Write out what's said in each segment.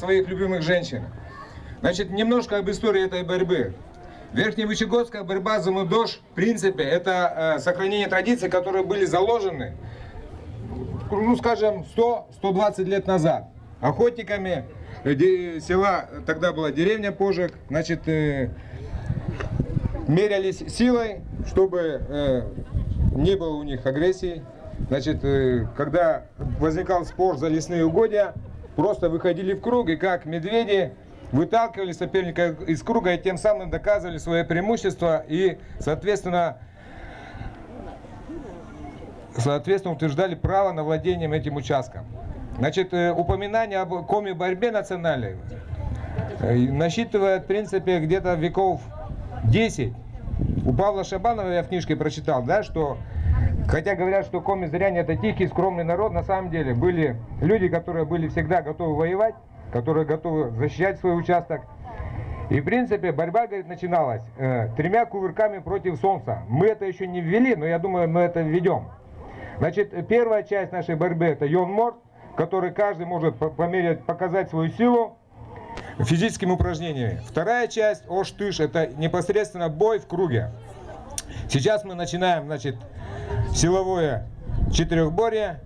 своих любимых женщин. Значит, немножко об истории этой борьбы. Верхневычегодская борьба за Мудож, в принципе, это сохранение традиций, которые были заложены, ну, скажем, 100-120 лет назад. Охотниками села, тогда была деревня Пожек, значит, мерялись силой, чтобы не было у них агрессии. Значит, когда возникал спор за лесные угодья, просто выходили в круг и как медведи выталкивали соперника из круга и тем самым доказывали свое преимущество и, соответственно, утверждали право на владение этим участком. Значит, упоминание об коми-борьбе национальной насчитывает, в принципе, где-то веков 10. У Павла Шабанова я в книжке прочитал, да, что, хотя говорят, что коми-зыряне это тихий, скромный народ, на самом деле были люди, которые были всегда готовы воевать, которые готовы защищать свой участок. И, в принципе, борьба, говорит, начиналась 3 кувырками против солнца. Мы это еще не ввели, но я думаю, мы это введем. Значит, первая часть нашей борьбы это йон-морт, который каждый может померить, показать свою силу физическими упражнениями. Вторая часть ош-тыш, это непосредственно бой в круге. Сейчас мы начинаем, значит, силовое четырехборье,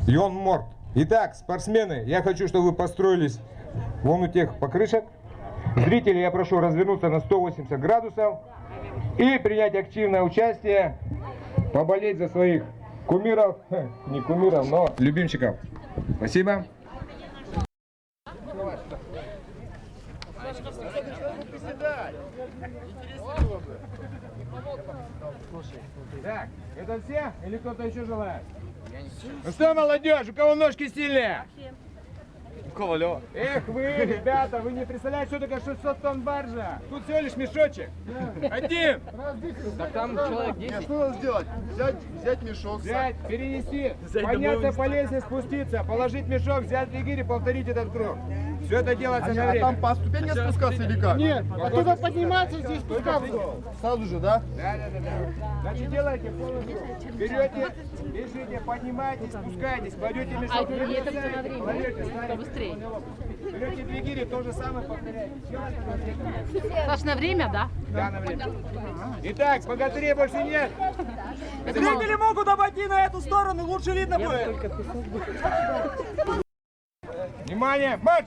йон-морт. Итак, спортсмены, я хочу, чтобы вы построились вон у тех покрышек. Зрители я прошу развернуться на 180 градусов и принять активное участие, поболеть за своих кумиров, не кумиров, но любимчиков. Спасибо. Так, это все? Или кто-то еще желает? Ну что, молодежь, у кого ножки сильные? Ковалева. Эх вы, ребята, вы не представляете, что такое 600 тонн баржа. Тут всего лишь мешочек. Один. Так там человек 10. Что надо сделать? Взять мешок. Взять, перенести, подняться по лестнице, спуститься, положить мешок, взять двигатель и повторить этот круг. Все это делается на время. А там по ступеням спускаться или как? Нет, оттуда подниматься, здесь спускаться. Сразу же, да? Да. Значит, делайте полностью. Берете, бежите, поднимаетесь, спускаетесь, кладете мешок. Это все на время, быстрее. Берете двигатели, то же самое повторяете. Саш, на время, да? Да, на время. Итак, богатырей больше нет. Зрители могут обойти на эту сторону, лучше видно будет. Внимание, марш!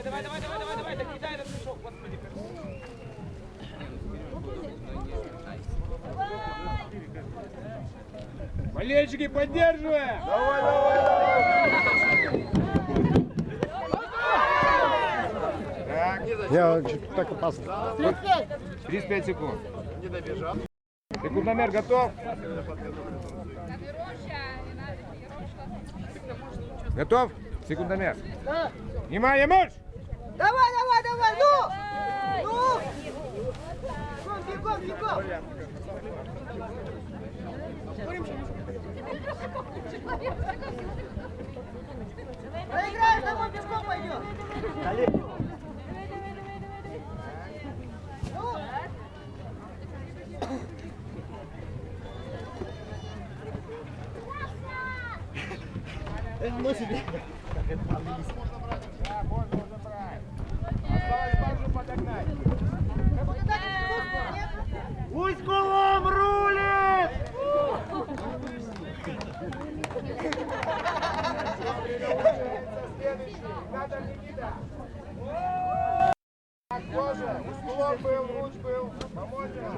Давай, докидай этот мешок, господи. Болельщики, поддерживаем! Давай! Я так опасно. 35 секунд. Секундомер готов? Готов? Секундомер. Внимание, марш! Давай, ну! Бегом! Проиграешь, домой пешком пойдем. Ну себе. Можно брать. Осталось баржу подогнать. Усть-Кулом рулит! Следующий. Надо Никита. Боже, Усть-Кулом был, луч был. Поможем.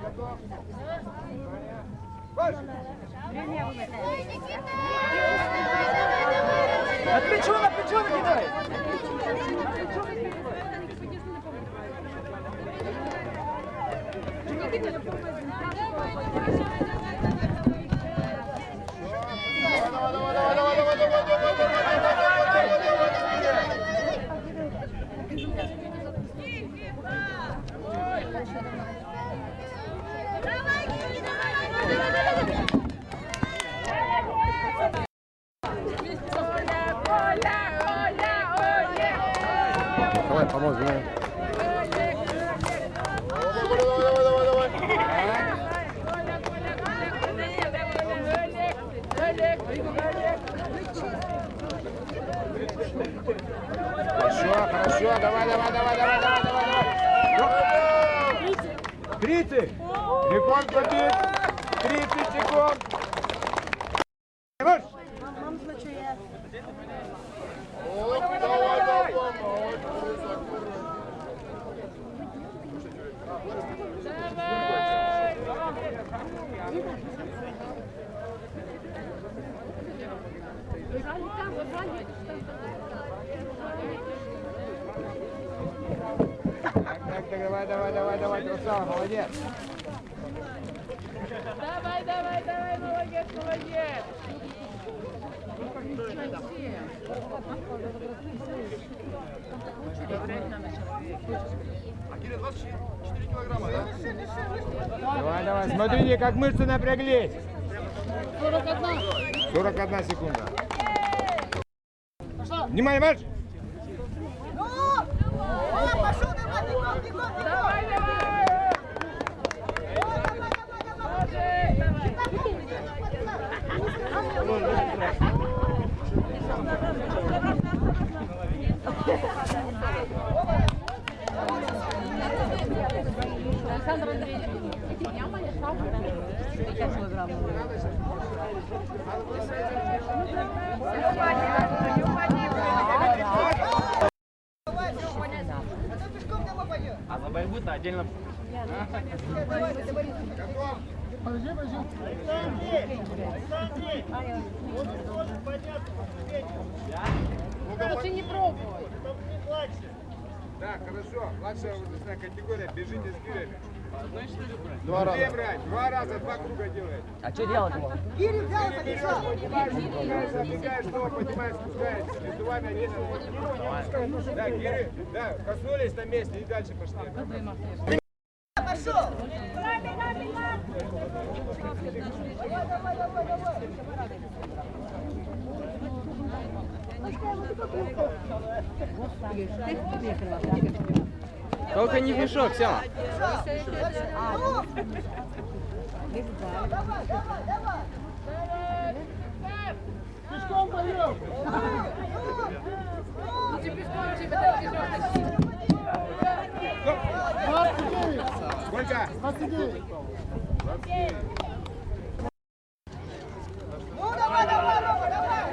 Готов? Марш! На плечо накидай! Давай, Никита! Рекорд забит. 30 секунд. Марш! Оп, давай, давай, молодец, Давай, красава, молодец. Давай, молодец. А Кирилл, 24 килограмма, да? Давай, смотрите, как мышцы напряглись. 41 секунда. Внимание, марш! Ну! О, пошел, давай, бегом, бегом, бегом! Александр Андреевич, я моя шапка. 50 килограммов. Давай, все понятно. А то пешком домой пойдем. А за борьбу-то отдельно. Давай, давай. Лучше не пробовать. Так, хорошо. Младшая возрастная категория. Бежите с гирями. 2 раза. Где брать? 2 раза, 2 круга делает. А что делать можно? Гири взял, побежал. Поднимаешь, забегаешь, снова поднимаешь, спускаешься. Между вами один. Да, гири, да, коснулись на месте и дальше пошли. Пошел. Только не в мешок, Сема. Ну! Давай, давай. Пешком пойдем. Сколько? 29. Ну, давай, ну! Давай.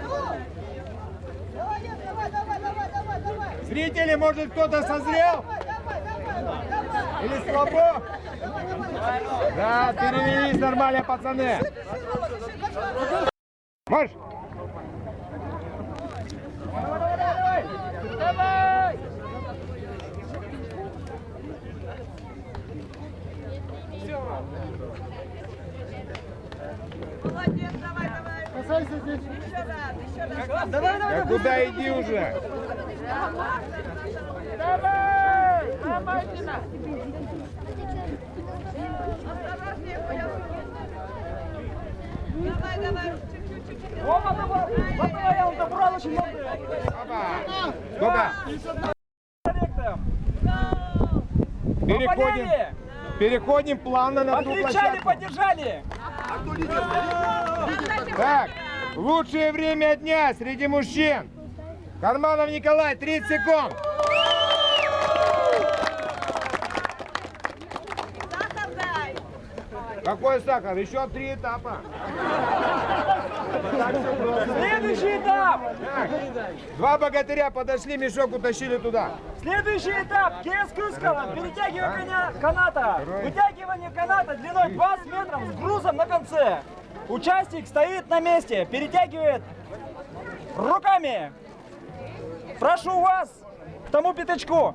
Зрители, может, кто-то созрел? Давай. Или слабо? Да, перевелись нормально, пацаны. Марш! Молодец, давай. Касайся здесь. Еще раз. Давай. Да куда иди уже? Давай. Опа, я он добрал очень много. Опа! Сколько? Переходим плавно на ту площадку. Поддержали. Так, лучшее время дня среди мужчин. Карманов Николай, 30 секунд. Сахар дай. Какой сахар? Еще 3 этапа. Следующий этап. Так, 2 богатыря подошли, мешок утащили туда. Следующий этап. Кирилл Скрускова. Перетягивание каната. Вытягивание каната длиной 20 метров с грузом на конце. Участник стоит на месте, перетягивает руками. Прошу вас к тому пятачку.